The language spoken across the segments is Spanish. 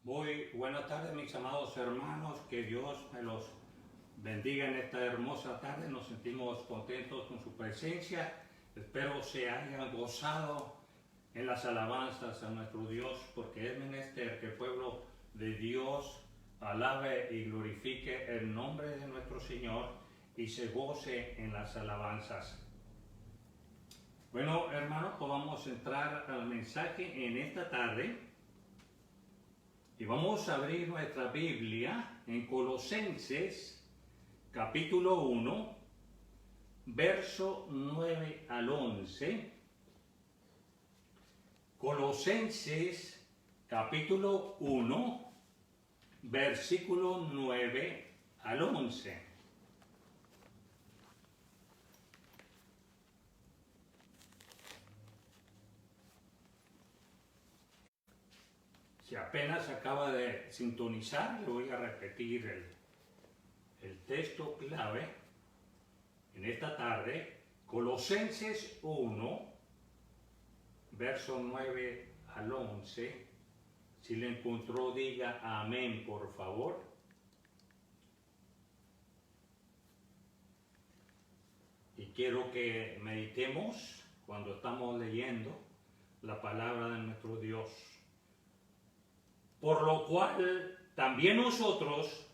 Muy buenas tardes, mis amados hermanos, que Dios me los bendiga en esta hermosa tarde. Nos sentimos contentos con su presencia. Espero se hayan gozado en las alabanzas a nuestro Dios, porque es menester que el pueblo de Dios alabe y glorifique el nombre de nuestro Señor y se goce en las alabanzas. Bueno, hermanos, pues vamos a entrar al mensaje en esta tarde. Y vamos a abrir nuestra Biblia en Colosenses, capítulo 1, verso 9 al 11. Colosenses, capítulo 1, versículo 9 al 11. Si apenas acaba de sintonizar, le voy a repetir el texto clave en esta tarde. Colosenses 1, verso 9 al 11. Si le encontró, diga amén, por favor. Y quiero que meditemos cuando estamos leyendo la palabra de nuestro Dios. Por lo cual también nosotros,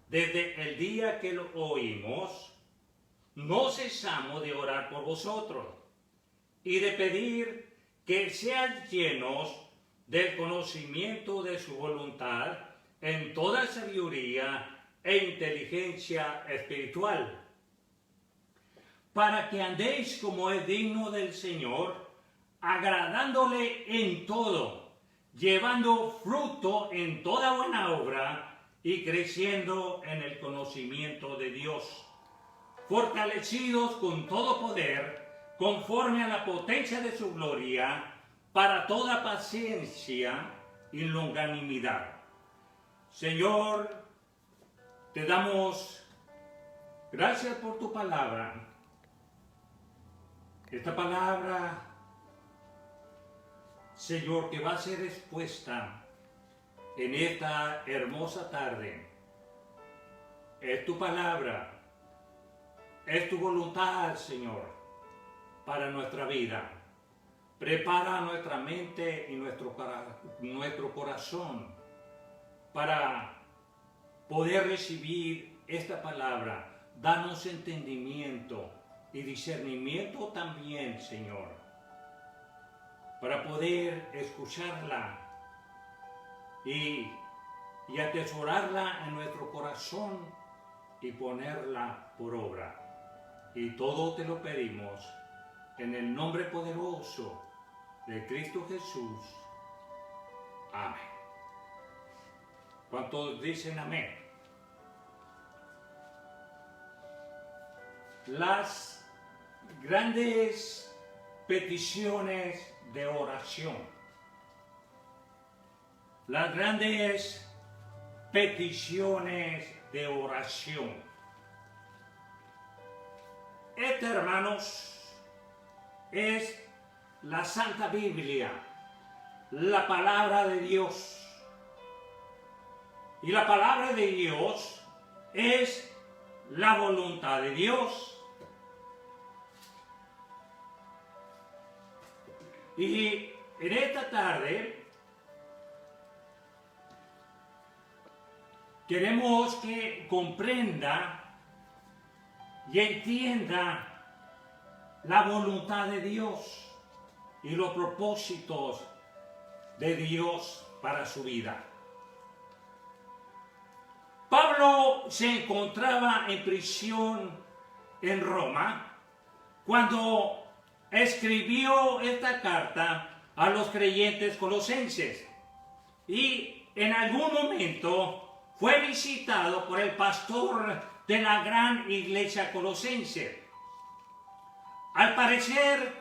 desde el día que lo oímos, no cesamos de orar por vosotros y de pedir que sean llenos del conocimiento de su voluntad en toda sabiduría e inteligencia espiritual, para que andéis como es digno del Señor, agradándole en todo, llevando fruto en toda buena obra y creciendo en el conocimiento de Dios, fortalecidos con todo poder, conforme a la potencia de su gloria, para toda paciencia y longanimidad. Señor, te damos gracias por tu palabra. Esta palabra, Señor, que va a ser expuesta en esta hermosa tarde. Es tu palabra, es tu voluntad, Señor, para nuestra vida. Prepara nuestra mente y nuestro corazón para poder recibir esta palabra. Danos entendimiento y discernimiento también, Señor, para poder escucharla y atesorarla en nuestro corazón y ponerla por obra. Y todo te lo pedimos en el nombre poderoso de Cristo Jesús. Amén. ¿Cuántos dicen amén? Las grandes peticiones de oración. Las grandes peticiones de oración. Esta, hermanos, es la Santa Biblia, la palabra de Dios. Y la palabra de Dios es la voluntad de Dios. Y en esta tarde queremos que comprenda y entienda la voluntad de Dios y los propósitos de Dios para su vida. Pablo se encontraba en prisión en Roma cuando escribió esta carta a los creyentes colosenses y en algún momento fue visitado por el pastor de la gran iglesia colosense. Al parecer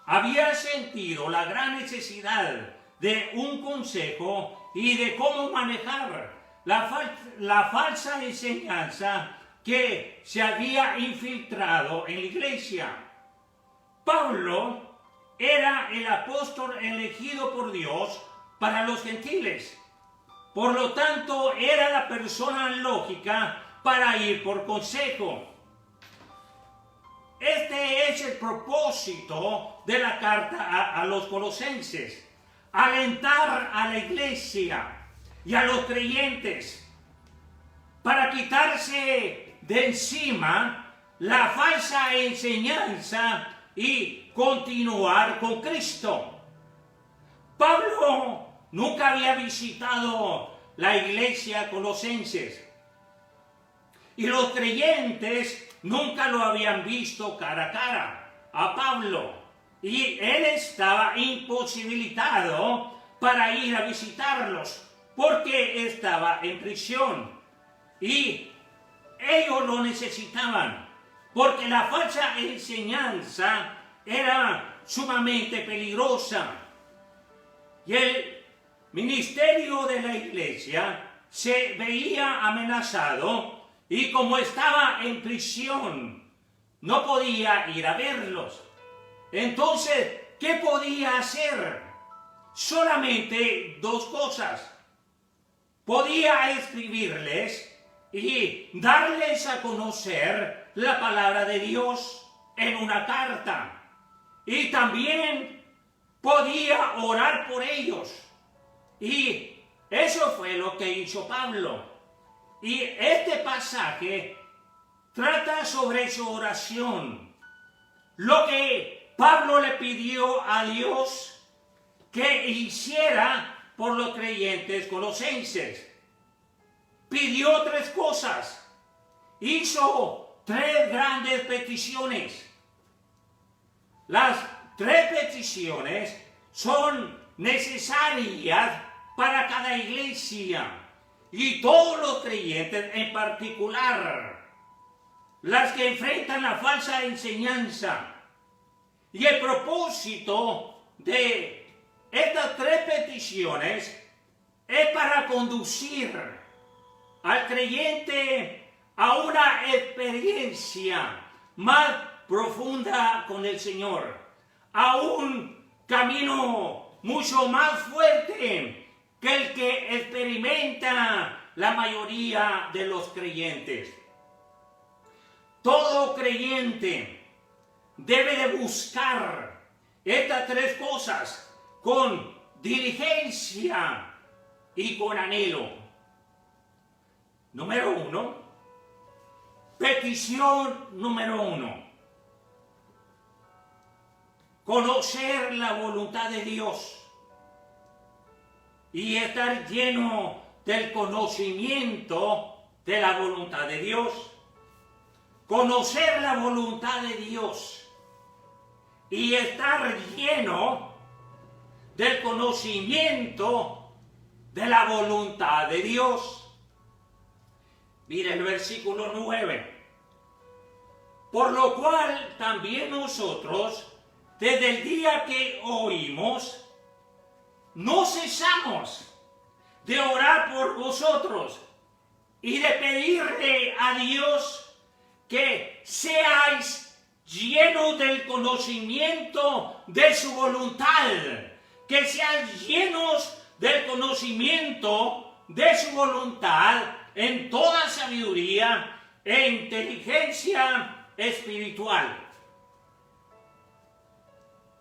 había sentido la gran necesidad de un consejo y de cómo manejar la falsa enseñanza que se había infiltrado en la iglesia. Pablo era el apóstol elegido por Dios para los gentiles. Por lo tanto, era la persona lógica para ir por consejo. Este es el propósito de la carta a los colosenses. Alentar a la iglesia y a los creyentes para quitarse de encima la falsa enseñanza y continuar con Cristo. Pablo nunca había visitado la iglesia colosenses y los creyentes nunca lo habían visto cara a cara a Pablo, y él estaba imposibilitado para ir a visitarlos porque estaba en prisión y ellos lo necesitaban porque la falsa enseñanza era sumamente peligrosa y el ministerio de la iglesia se veía amenazado, y como estaba en prisión no podía ir a verlos. Entonces, ¿qué podía hacer? Solamente dos cosas. Podía escribirles y darles a conocer la palabra de Dios en una carta, y también podía orar por ellos, y eso fue lo que hizo Pablo. Y este pasaje trata sobre su oración, lo que Pablo le pidió a Dios que hiciera por los creyentes colosenses. Pidió tres cosas, hizo tres grandes peticiones. Las tres peticiones son necesarias para cada iglesia y todos los creyentes, en particular las que enfrentan la falsa enseñanza. Y el propósito de estas tres peticiones es para conducir al creyente a una experiencia más profunda con el Señor, a un camino mucho más fuerte que el que experimenta la mayoría de los creyentes. Todo creyente debe de buscar estas tres cosas con diligencia y con anhelo. Número uno, petición número uno: conocer la voluntad de Dios y estar lleno del conocimiento de la voluntad de Dios. Conocer la voluntad de Dios y estar lleno del conocimiento de la voluntad de Dios. Mira el versículo 9. Por lo cual también nosotros, desde el día que oímos, no cesamos de orar por vosotros y de pedirle a Dios que seáis llenos del conocimiento de su voluntad, que seáis llenos del conocimiento de su voluntad en toda sabiduría e inteligencia espiritual.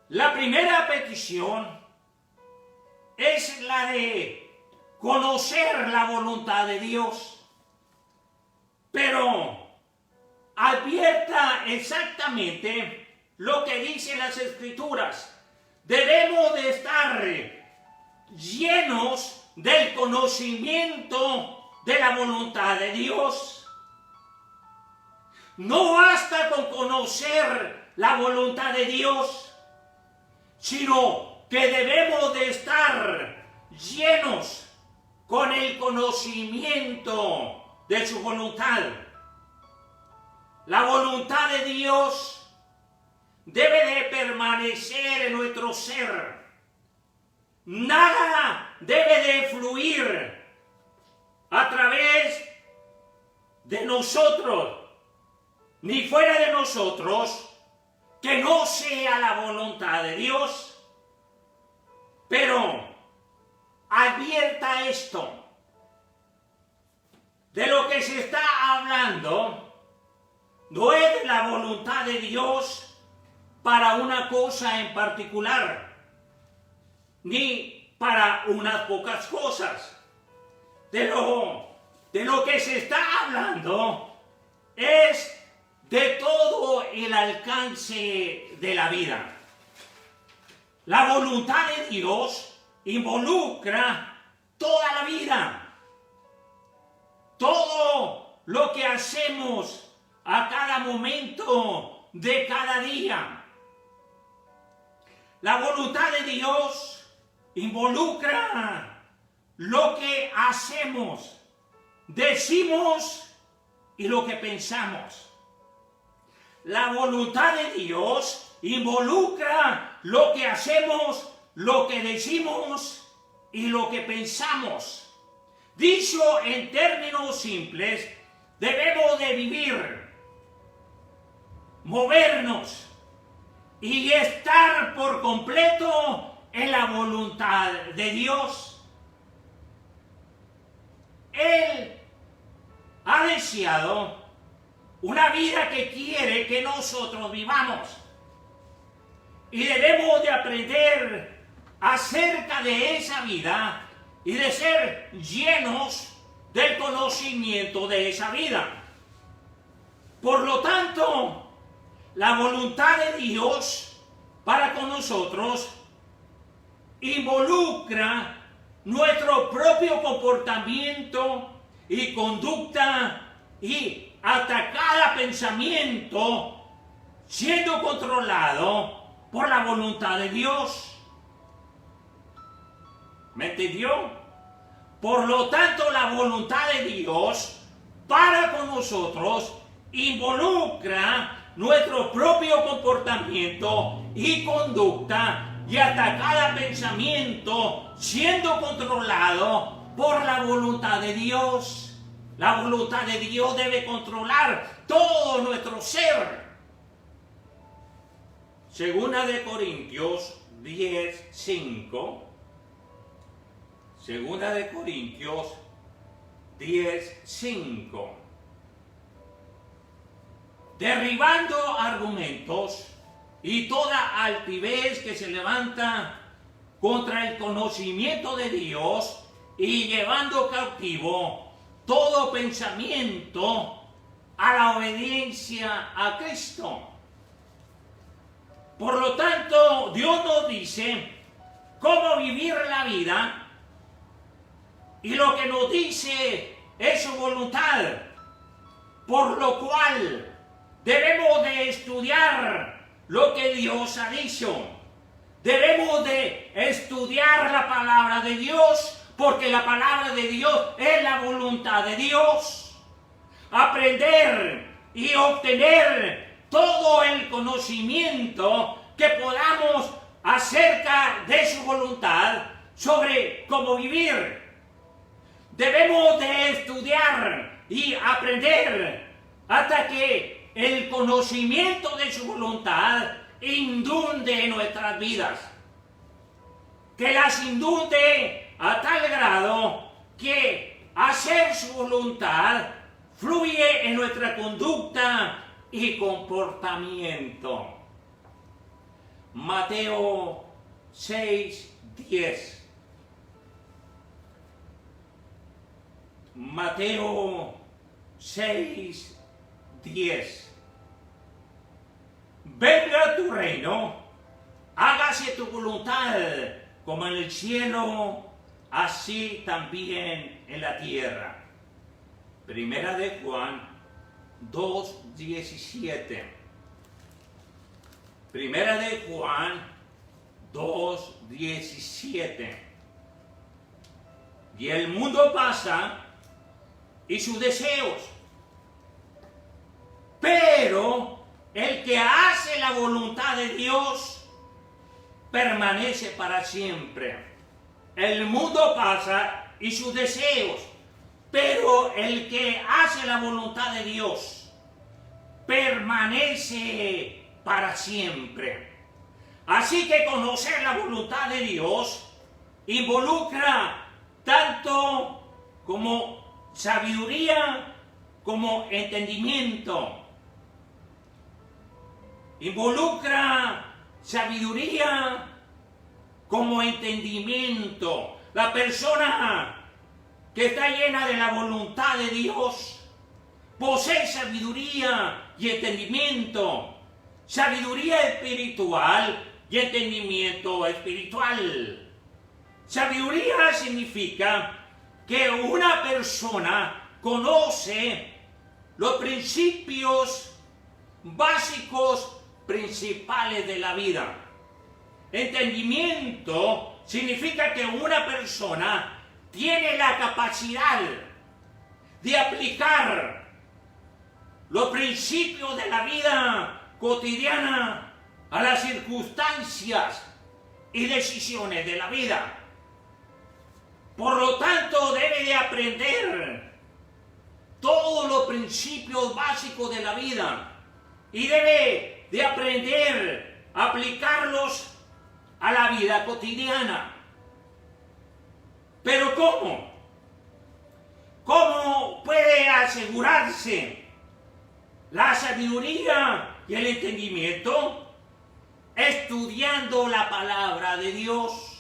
La primera petición es la de conocer la voluntad de Dios, pero advierta exactamente lo que dicen las Escrituras. Debemos de estar llenos del conocimiento de la voluntad de Dios. No basta con conocer la voluntad de Dios, sino que debemos de estar llenos con el conocimiento de su voluntad. La voluntad de Dios debe de permanecer en nuestro ser. Nada debe de fluir a través de nosotros, ni fuera de nosotros, que no sea la voluntad de Dios. Pero advierta esto: de lo que se está hablando no es de la voluntad de Dios para una cosa en particular, ni para unas pocas cosas. De lo que se está hablando es de todo el alcance de la vida. La voluntad de Dios involucra toda la vida. Todo lo que hacemos a cada momento de cada día. La voluntad de Dios involucra lo que hacemos, decimos y lo que pensamos. La voluntad de Dios involucra lo que hacemos, lo que decimos y lo que pensamos. Dicho en términos simples, debemos de vivir, movernos y estar por completo en la voluntad de Dios. Él ha deseado una vida que quiere que nosotros vivamos. Y debemos de aprender acerca de esa vida y de ser llenos del conocimiento de esa vida. Por lo tanto, la voluntad de Dios para con nosotros involucra nuestro propio comportamiento y conducta y hasta cada pensamiento siendo controlado por la voluntad de Dios. ¿Me entendió? Por lo tanto, la voluntad de Dios para con nosotros involucra nuestro propio comportamiento y conducta y hasta cada pensamiento siendo controlado por la voluntad de Dios. La voluntad de Dios debe controlar todo nuestro ser. Segunda de Corintios 10:5. Segunda de Corintios 10:5. Derribando argumentos y toda altivez que se levanta contra el conocimiento de Dios y llevando cautivo todo pensamiento a la obediencia a Cristo. Por lo tanto, Dios nos dice cómo vivir la vida y lo que nos dice es su voluntad, por lo cual debemos de estudiar lo que Dios ha dicho. Debemos de estudiar la palabra de Dios, porque la palabra de Dios es la voluntad de Dios. Aprender y obtener todo el conocimiento que podamos acerca de su voluntad sobre cómo vivir. Debemos de estudiar y aprender hasta que el conocimiento de su voluntad inunde nuestras vidas. Que las inunde a tal grado que hacer su voluntad fluye en nuestra conducta y comportamiento. Mateo 6:10. Mateo 6:10. Venga tu reino, hágase tu voluntad, como en el cielo, así también en la tierra. Primera de Juan 2:17. Primera de Juan 2:17. Y el mundo pasa y sus deseos, pero el que hace la voluntad de Dios permanece para siempre. El mundo pasa y sus deseos, pero el que hace la voluntad de Dios permanece para siempre. Así que conocer la voluntad de Dios involucra tanto como sabiduría como entendimiento. Involucra sabiduría como entendimiento. La persona que está llena de la voluntad de Dios posee sabiduría y entendimiento. Sabiduría espiritual y entendimiento espiritual. Sabiduría significa que una persona conoce los principios básicos principales de la vida. Entendimiento significa que una persona tiene la capacidad de aplicar los principios de la vida cotidiana a las circunstancias y decisiones de la vida. Por lo tanto, debe de aprender todos los principios básicos de la vida y debe de aprender a aplicarlos a la vida cotidiana. Pero ¿cómo? ¿Cómo puede asegurarse la sabiduría y el entendimiento? Estudiando la palabra de Dios.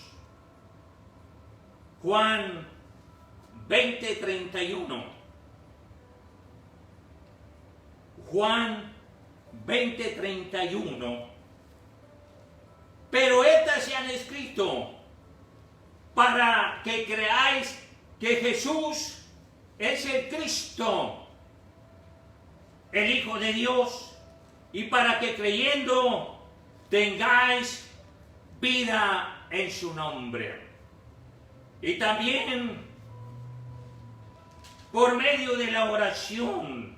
Juan 20:31. Juan 20:31. Pero estas se han escrito para que creáis que Jesús es el Cristo, el Hijo de Dios, y para que creyendo tengáis vida en su nombre. Y también por medio de la oración,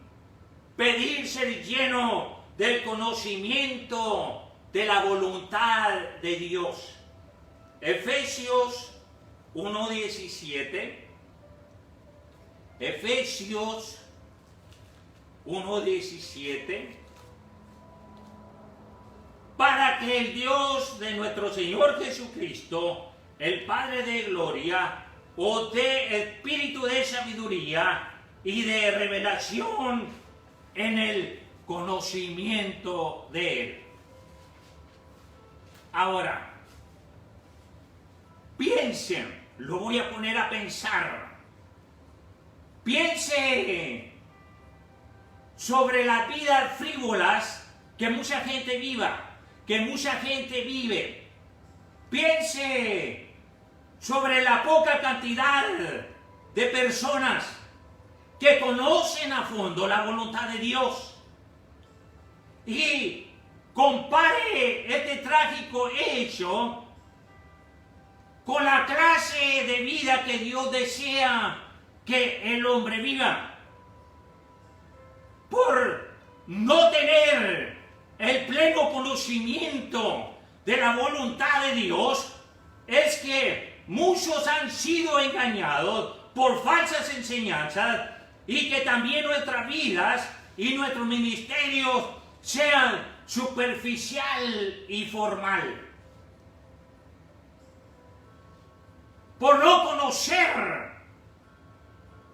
pedir ser lleno del conocimiento de la voluntad de Dios. Efesios 1:17. Efesios 1:17. Para que el Dios de nuestro Señor Jesucristo, el Padre de gloria, os dé espíritu de sabiduría y de revelación en el conocimiento de Él. Ahora, piensen, lo voy a poner a pensar. Piense sobre las vidas frívolas que mucha gente vive. Piense sobre la poca cantidad de personas que conocen a fondo la voluntad de Dios. Y compare este trágico hecho con la clase de vida que Dios desea que el hombre viva. Por no tener el pleno conocimiento de la voluntad de Dios, es que muchos han sido engañados por falsas enseñanzas y que también nuestras vidas y nuestros ministerios sean superficial y formal. Por no conocer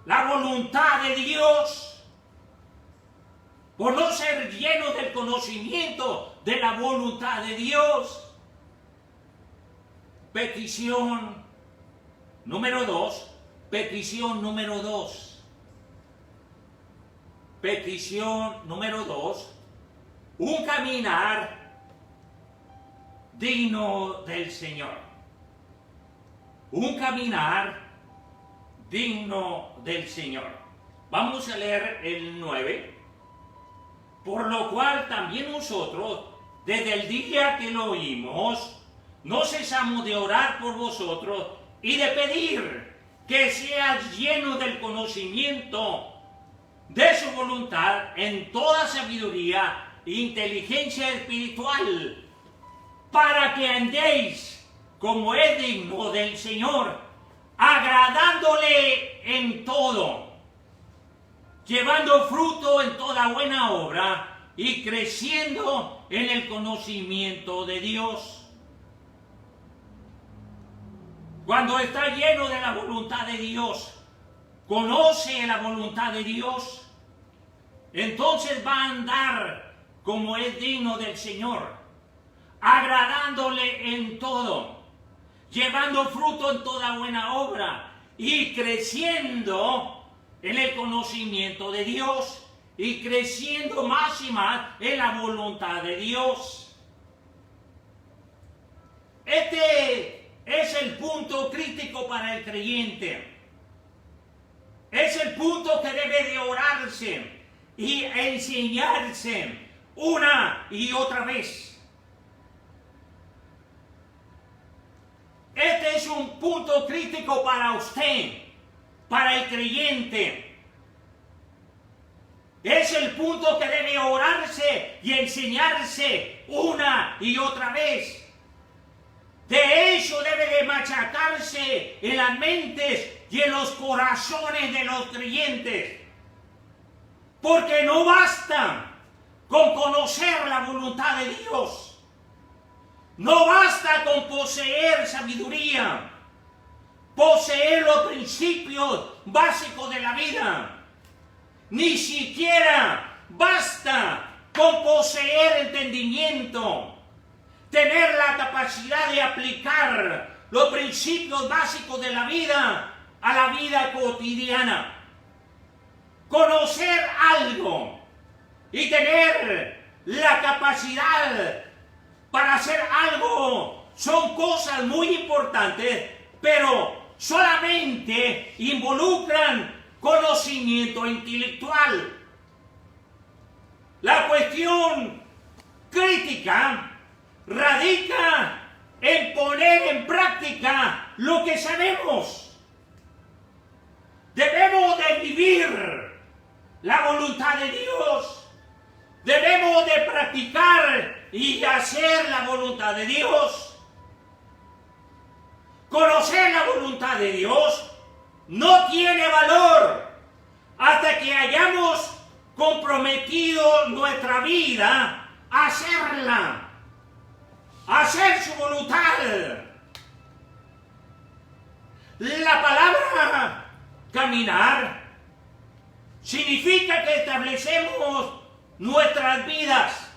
la voluntad de Dios, por no ser llenos del conocimiento de la voluntad de Dios. Petición número 2. Petición número 2. Petición número 2. Un caminar digno del Señor. Un caminar digno del Señor. Vamos a leer el 9. Por lo cual también nosotros, desde el día que lo oímos, no cesamos de orar por vosotros y de pedir que seas llenos del conocimiento de su voluntad en toda sabiduría e inteligencia espiritual, para que andéis como es digno del Señor, agradándole en todo, llevando fruto en toda buena obra y creciendo en el conocimiento de Dios. Cuando está lleno de la voluntad de Dios, conoce la voluntad de Dios, entonces va a andar como es digno del Señor, agradándole en todo, llevando fruto en toda buena obra y creciendo en el conocimiento de Dios y creciendo más y más en la voluntad de Dios. Este es el punto crítico para el creyente. Es el punto que debe de orarse y enseñarse una y otra vez. Este es un punto crítico para usted, para el creyente. Es el punto que debe orarse y enseñarse una y otra vez. De hecho, debe de machacarse en las mentes y en los corazones de los creyentes. Porque no basta con conocer la voluntad de Dios. No basta con poseer sabiduría, poseer los principios básicos de la vida. Ni siquiera basta con poseer entendimiento, tener la capacidad de aplicar los principios básicos de la vida a la vida cotidiana. Conocer algo y tener la capacidad para hacer algo son cosas muy importantes, pero solamente involucran conocimiento intelectual. La cuestión crítica radica en poner en práctica lo que sabemos. Debemos de vivir la voluntad de Dios. Debemos de practicar y hacer la voluntad de Dios. Conocer la voluntad de Dios no tiene valor hasta que hayamos comprometido nuestra vida a hacerla, a hacer su voluntad. La palabra caminar significa que establecemos nuestras vidas,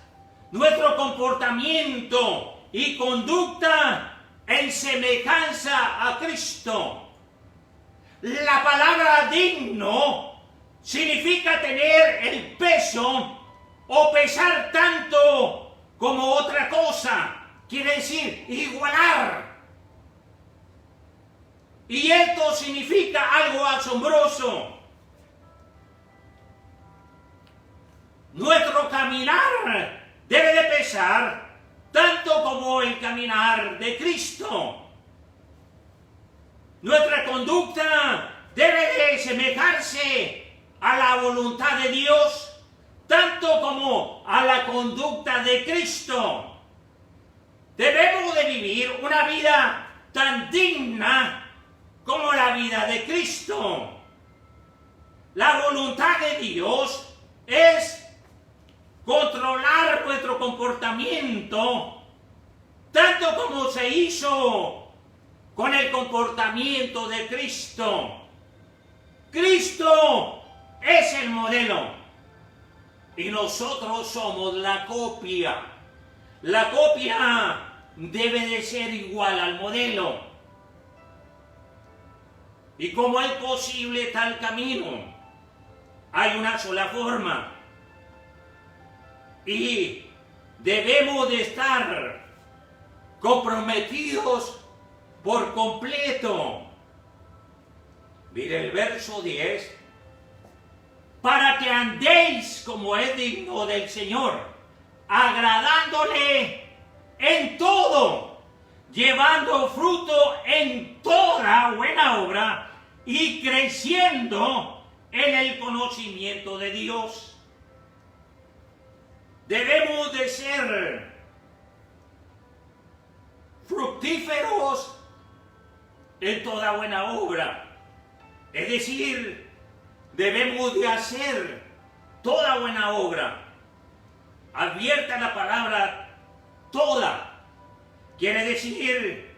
nuestro comportamiento y conducta en semejanza a Cristo. La palabra digno significa tener el peso o pesar tanto como otra cosa. Quiere decir igualar. Y esto significa algo asombroso. Nuestro caminar debe de pesar tanto como el caminar de Cristo. Nuestra conducta debe de semejarse a la voluntad de Dios, tanto como a la conducta de Cristo. Debemos de vivir una vida tan digna como la vida de Cristo. La voluntad de Dios es controlar nuestro comportamiento, tanto como se hizo con el comportamiento de Cristo. Cristo es el modelo y nosotros somos la copia. La copia debe de ser igual al modelo. ¿Y cómo es posible tal camino? Hay una sola forma. Y debemos de estar comprometidos por completo. Mire el verso 10. Para que andéis como es digno del Señor, agradándole en todo, llevando fruto en toda buena obra y creciendo en el conocimiento de Dios. Debemos de ser fructíferos en toda buena obra. Es decir, debemos de hacer toda buena obra. Advierta la palabra toda. Quiere decir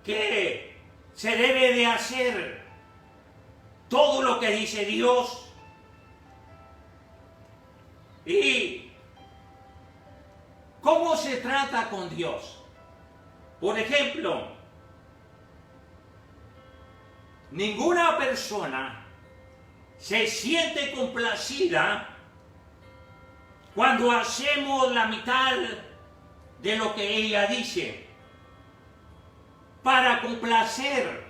que se debe de hacer todo lo que dice Dios. ¿Y cómo se trata con Dios? Por ejemplo, ninguna persona se siente complacida cuando hacemos la mitad de lo que ella dice. Para complacer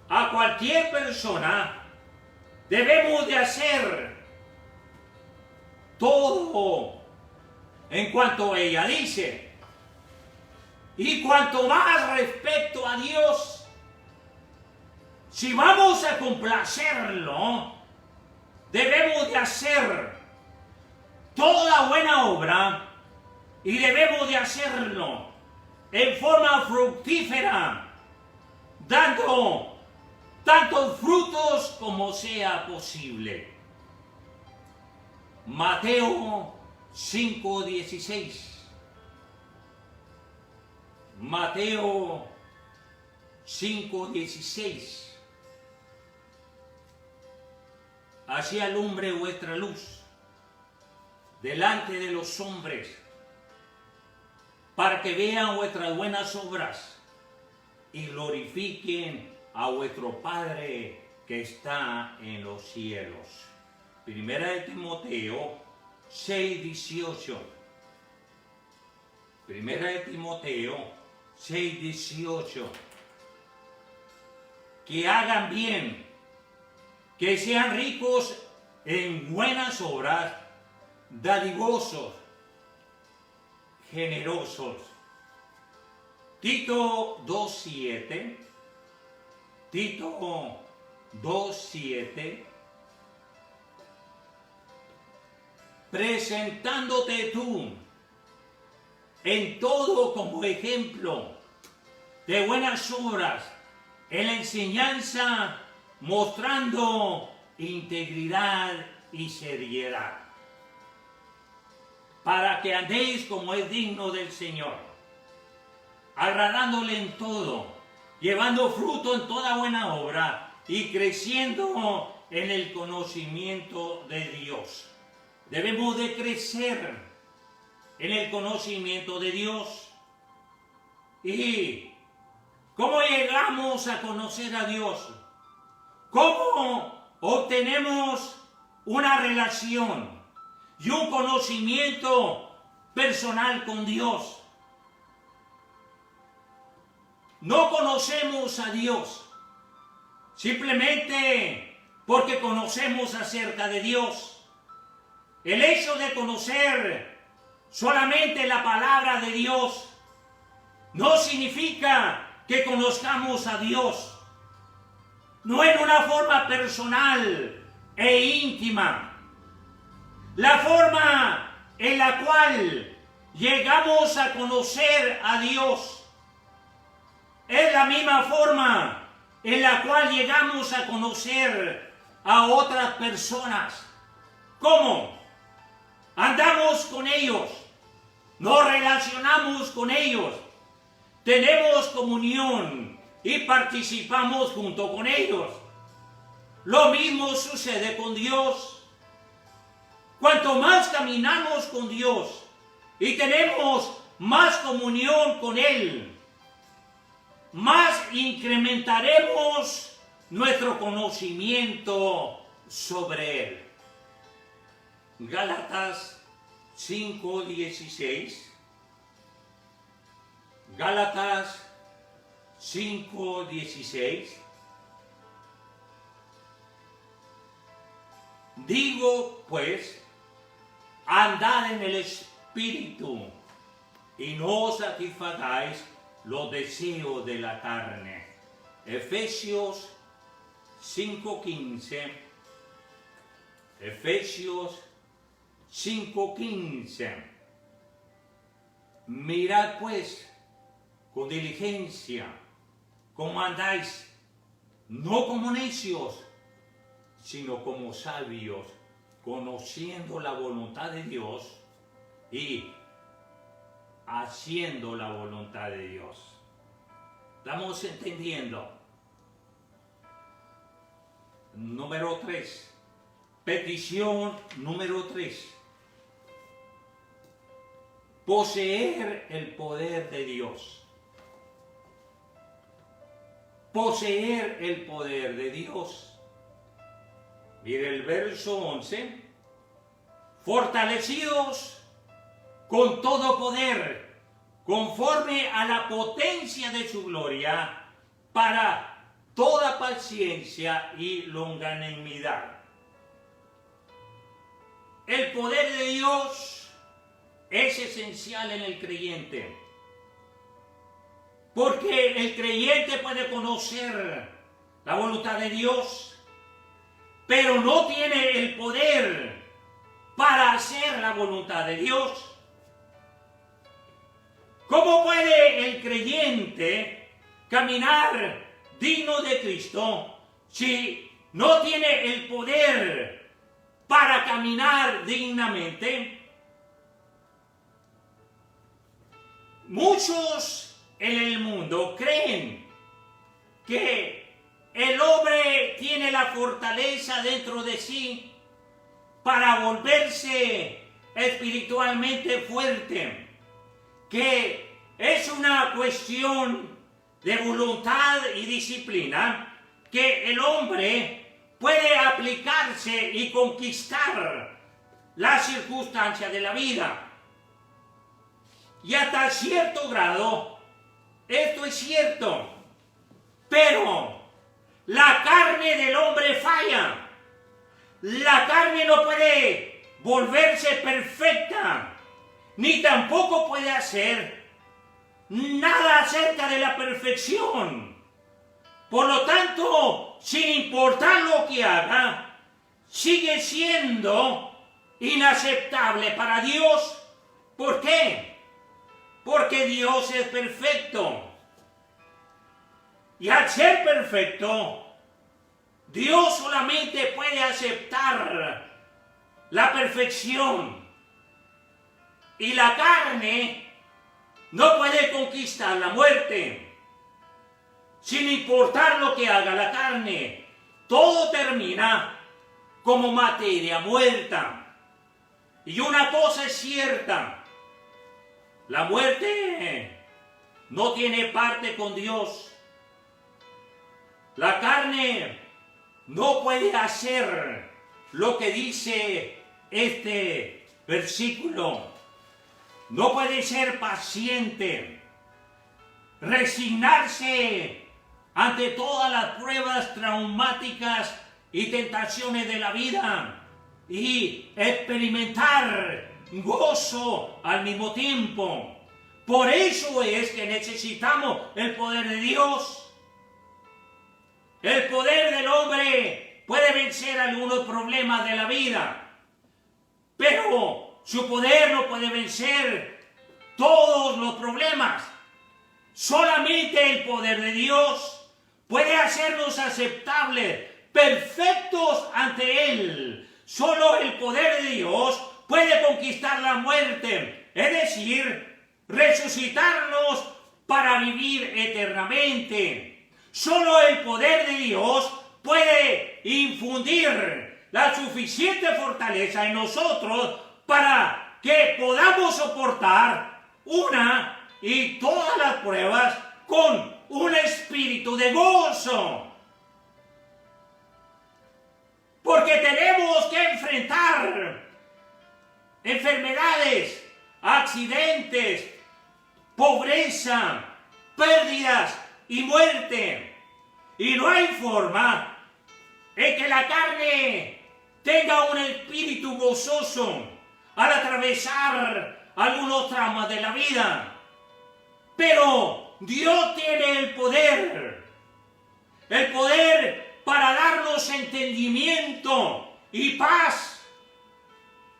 a cualquier persona, debemos de hacer todo en cuanto ella dice. Y cuanto más respecto a Dios, si vamos a complacerlo, debemos de hacer toda buena obra y debemos de hacerlo en forma fructífera, dando tantos frutos como sea posible. Mateo 5:16. Mateo 5:16. Así alumbre vuestra luz delante de los hombres, para que vean vuestras buenas obras y glorifiquen a vuestro Padre que está en los cielos. Primera de Timoteo 6:18. Primera de Timoteo 6:18. Que hagan bien, que sean ricos en buenas obras, dadivosos, generosos. Tito 2:7. Tito 2:7. Presentándote tú en todo como ejemplo de buenas obras, en la enseñanza, mostrando integridad y seriedad, para que andéis como es digno del Señor, agradándole en todo, llevando fruto en toda buena obra y creciendo en el conocimiento de Dios. Debemos de crecer en el conocimiento de Dios. ¿Y cómo llegamos a conocer a Dios? ¿Cómo obtenemos una relación y un conocimiento personal con Dios? No conocemos a Dios simplemente porque conocemos acerca de Dios. El hecho de conocer solamente la palabra de Dios no significa que conozcamos a Dios. No en una forma personal e íntima. La forma en la cual llegamos a conocer a Dios es la misma forma en la cual llegamos a conocer a otras personas. ¿Cómo? Andamos con ellos, nos relacionamos con ellos, tenemos comunión y participamos junto con ellos. Lo mismo sucede con Dios. Cuanto más caminamos con Dios y tenemos más comunión con Él, más incrementaremos nuestro conocimiento sobre Él. Gálatas 5:16. Gálatas 5:16. Digo pues, andad en el Espíritu y no satisfagáis los deseos de la carne. Efesios 5:15. Efesios 5:15. Mirad pues con diligencia cómo andáis, no como necios, sino como sabios, conociendo la voluntad de Dios y haciendo la voluntad de Dios. ¿Estamos entendiendo? número 3. Petición número 3. Poseer el poder de Dios. Poseer el poder de Dios. Mire el verso 11. Fortalecidos con todo poder, conforme a la potencia de su gloria, para toda paciencia y longanimidad. El poder de Dios es esencial en el creyente, porque el creyente puede conocer la voluntad de Dios, pero no tiene el poder para hacer la voluntad de Dios. ¿Cómo puede el creyente caminar digno de Cristo si no tiene el poder para caminar dignamente? Muchos en el mundo creen que el hombre tiene la fortaleza dentro de sí para volverse espiritualmente fuerte, que es una cuestión de voluntad y disciplina, que el hombre puede aplicarse y conquistar las circunstancias de la vida. Y hasta cierto grado, esto es cierto, pero la carne del hombre falla. La carne no puede volverse perfecta, ni tampoco puede hacer nada acerca de la perfección. Por lo tanto, sin importar lo que haga, sigue siendo inaceptable para Dios. ¿Por qué? Porque Dios es perfecto. Y al ser perfecto, Dios solamente puede aceptar la perfección. Y la carne no puede conquistar la muerte. Sin importar lo que haga la carne, todo termina como materia muerta. Y una cosa es cierta: la muerte no tiene parte con Dios. La carne no puede hacer lo que dice este versículo. No puede ser paciente, resignarse ante todas las pruebas traumáticas y tentaciones de la vida y experimentar gozo al mismo tiempo. Por eso es que necesitamos el poder de Dios. El poder del hombre puede vencer algunos problemas de la vida, pero su poder no puede vencer todos los problemas. Solamente el poder de Dios puede hacernos aceptables, perfectos ante Él. Solo el poder de Dios puede conquistar la muerte, es decir, resucitarnos para vivir eternamente. Solo el poder de Dios puede infundir la suficiente fortaleza en nosotros para que podamos soportar una y todas las pruebas con un espíritu de gozo. Porque tenemos que enfrentar enfermedades, accidentes, pobreza, pérdidas y muerte. Y no hay forma en que la carne tenga un espíritu gozoso al atravesar algunos tramos de la vida. Pero Dios tiene el poder para darnos entendimiento y paz,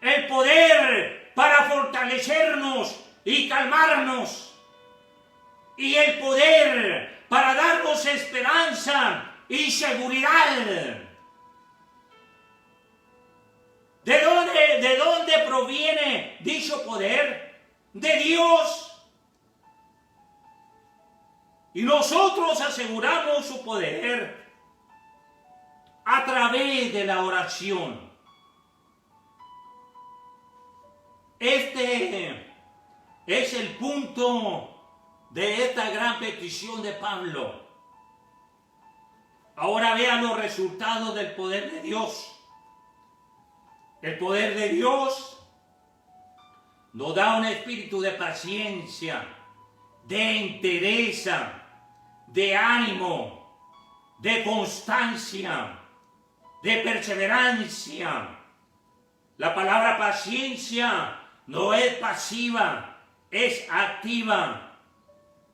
el poder para fortalecernos y calmarnos, y el poder para darnos esperanza y seguridad. ¿De dónde proviene dicho poder? De Dios. Y nosotros aseguramos su poder a través través de la oración. Este es el punto de esta gran petición de Pablo. Ahora vean los resultados del poder de Dios. El poder de Dios nos da un espíritu de paciencia, de entereza, de ánimo, de constancia, de perseverancia. La palabra paciencia no es pasiva, es activa.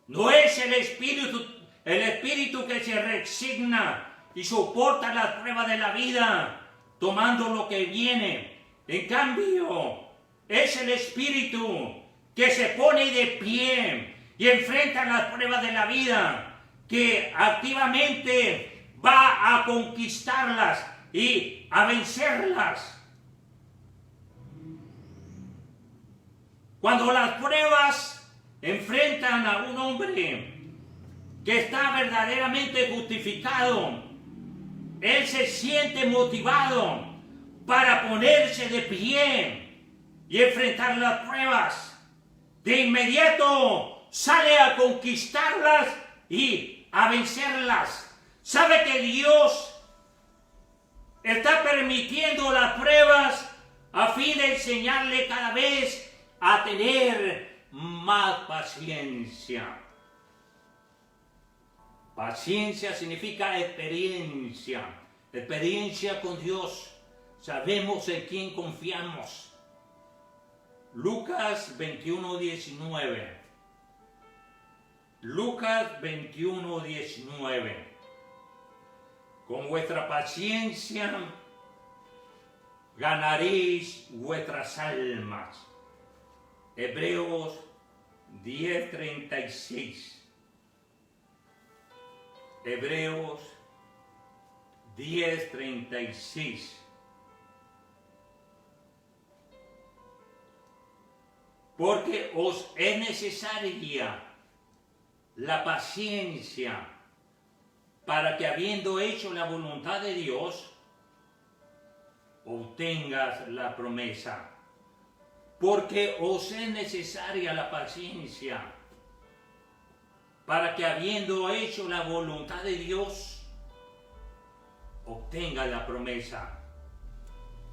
No es el espíritu que se resigna y soporta las pruebas de la vida, tomando lo que viene. En cambio, es el espíritu que se pone de pie y enfrenta las pruebas de la vida, que activamente va a conquistarlas y a vencerlas. Cuando las pruebas enfrentan a un hombre que está verdaderamente justificado, él se siente motivado para ponerse de pie y enfrentar las pruebas. De inmediato sale a conquistarlas y a vencerlas. Sabe que Dios está permitiendo las pruebas a fin de enseñarle cada vez a tener más paciencia. Paciencia significa experiencia. Experiencia con Dios. Sabemos en quién confiamos. Lucas 21:19. Lucas 21:19. Con vuestra paciencia ganaréis vuestras almas. Hebreos 10:36. Hebreos 10:36. Porque os es necesaria la paciencia para que, habiendo hecho la voluntad de Dios, obtengas la promesa. Porque os es necesaria la paciencia para que, habiendo hecho la voluntad de Dios, obtengas la promesa.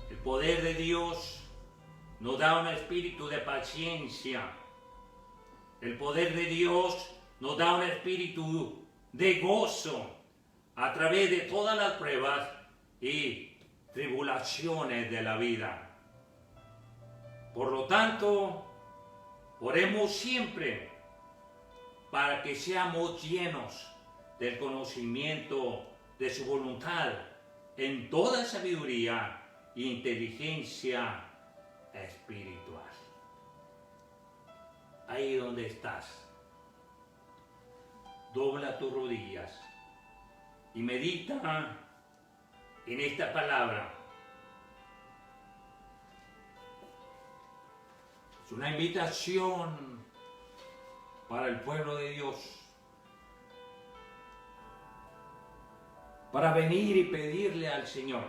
El poder de Dios nos da un espíritu de paciencia. El poder de Dios nos da un espíritu de gozo a través de todas las pruebas y tribulaciones de la vida. Por lo tanto, oremos siempre para que seamos llenos del conocimiento de su voluntad en toda sabiduría e inteligencia espiritual. Ahí donde estás, dobla tus rodillas y medita en esta palabra. Es una invitación para el pueblo de Dios, para venir y pedirle al Señor.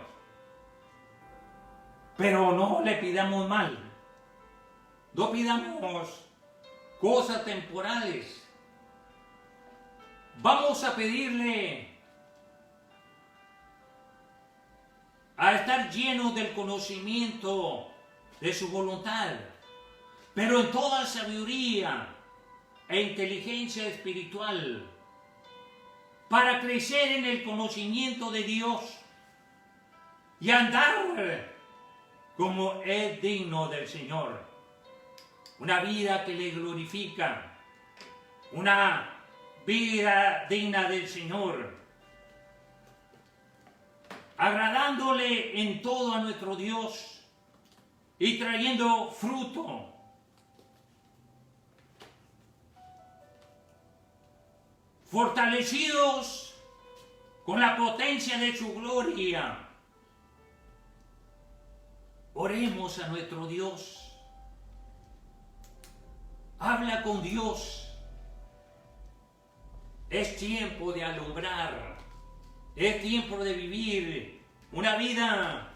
Pero no le pidamos mal, no pidamos cosas temporales. Vamos a pedirle a estar llenos del conocimiento de su voluntad, pero en toda sabiduría e inteligencia espiritual, para crecer en el conocimiento de Dios y andar como es digno del Señor. Una vida que le glorifica, una vida digna del Señor, agradándole en todo a nuestro Dios y trayendo fruto. Fortalecidos con la potencia de su gloria. Oremos a nuestro Dios. Habla con Dios. Es tiempo de alumbrar. Es tiempo de vivir una vida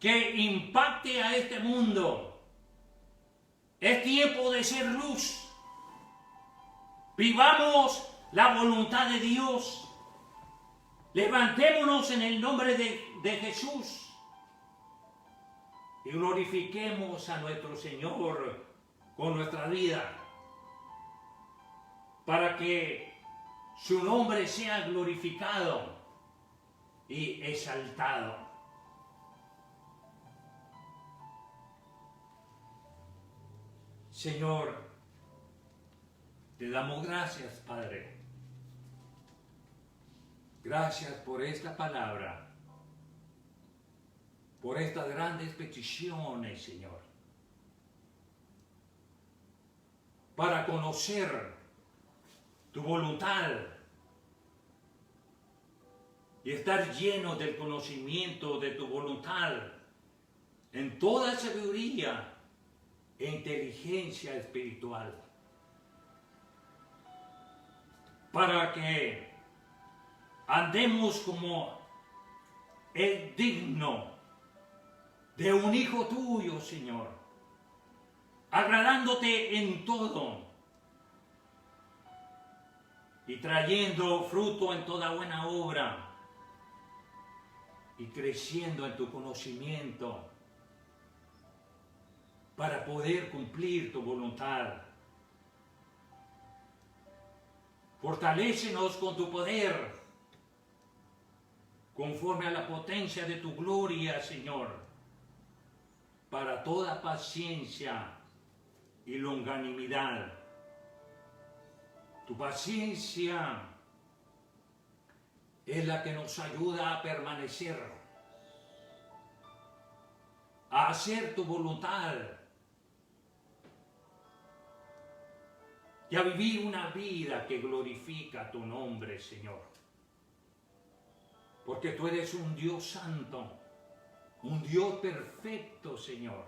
que impacte a este mundo. Es tiempo de ser luz. Vivamos la voluntad de Dios. Levantémonos en el nombre de Jesús y glorifiquemos a nuestro Señor con nuestra vida, para que su nombre sea glorificado y exaltado. Señor, te damos gracias, Padre. Gracias por esta palabra, por estas grandes peticiones, Señor, para conocer tu voluntad y estar lleno del conocimiento de tu voluntad en toda sabiduría e inteligencia espiritual, para que andemos como es digno de un hijo tuyo, Señor, agradándote en todo y trayendo fruto en toda buena obra y creciendo en tu conocimiento para poder cumplir tu voluntad. Fortalécenos con tu poder, conforme a la potencia de tu gloria, Señor, para toda paciencia y longanimidad. Tu paciencia es la que nos ayuda a permanecer, a hacer tu voluntad y a vivir una vida que glorifica tu nombre, Señor. Porque tú eres un Dios santo, un Dios perfecto, Señor.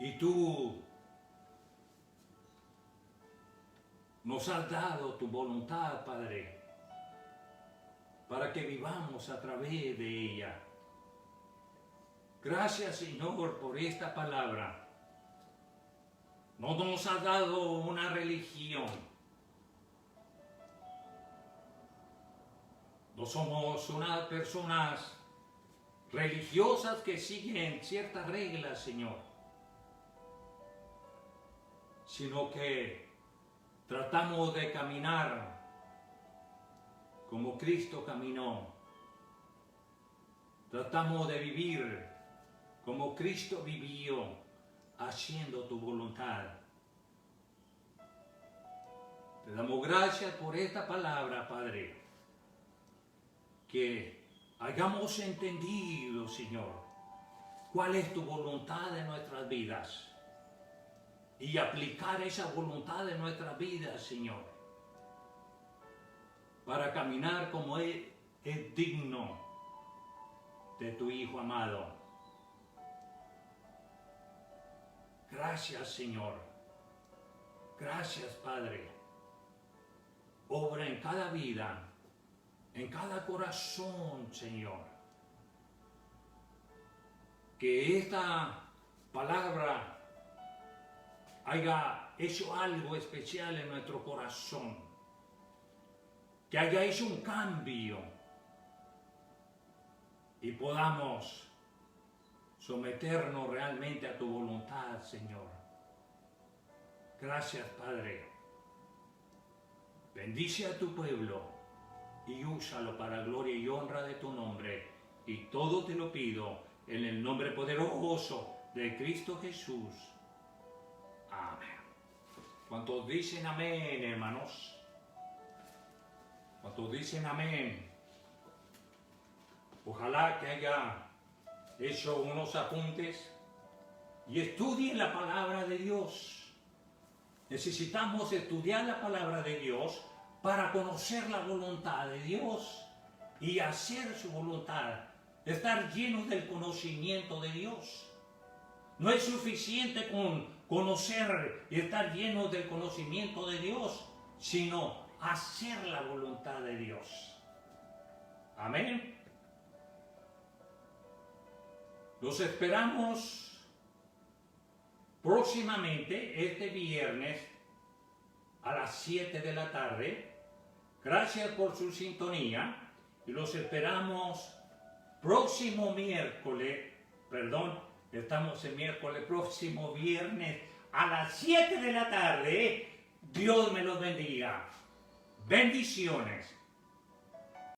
Y tú nos has dado tu voluntad, Padre, para que vivamos a través de ella. Gracias, Señor, por esta palabra. No nos has dado una religión. No somos unas personas religiosas que siguen ciertas reglas, Señor, sino que tratamos de caminar como Cristo caminó. Tratamos de vivir como Cristo vivió, haciendo tu voluntad. Te damos gracias por esta palabra, Padre, que hayamos entendido, Señor, cuál es tu voluntad en nuestras vidas y aplicar esa voluntad en nuestras vidas, Señor, para caminar como es digno de tu Hijo amado. Gracias, Señor. Gracias, Padre. Obra en cada vida, en cada corazón, Señor. Que esta palabra haya hecho algo especial en nuestro corazón. Que haya hecho un cambio y podamos someternos realmente a tu voluntad, Señor. Gracias, Padre. Bendice a tu pueblo y úsalo para gloria y honra de tu nombre. Y todo te lo pido en el nombre poderoso de Cristo Jesús. Amén. ¿Cuántos dicen amén, hermanos? ¿Cuántos dicen amén? Ojalá que haya hecho unos apuntes y estudien la palabra de Dios. Necesitamos estudiar la palabra de Dios para conocer la voluntad de Dios y hacer su voluntad, estar llenos del conocimiento de Dios. No es suficiente con conocer y estar llenos del conocimiento de Dios, sino hacer la voluntad de Dios. Amén. Los esperamos próximamente este viernes a las 7 de la tarde. Gracias por su sintonía y los esperamos próximo viernes a las 7 de la tarde. Dios me los bendiga. Bendiciones.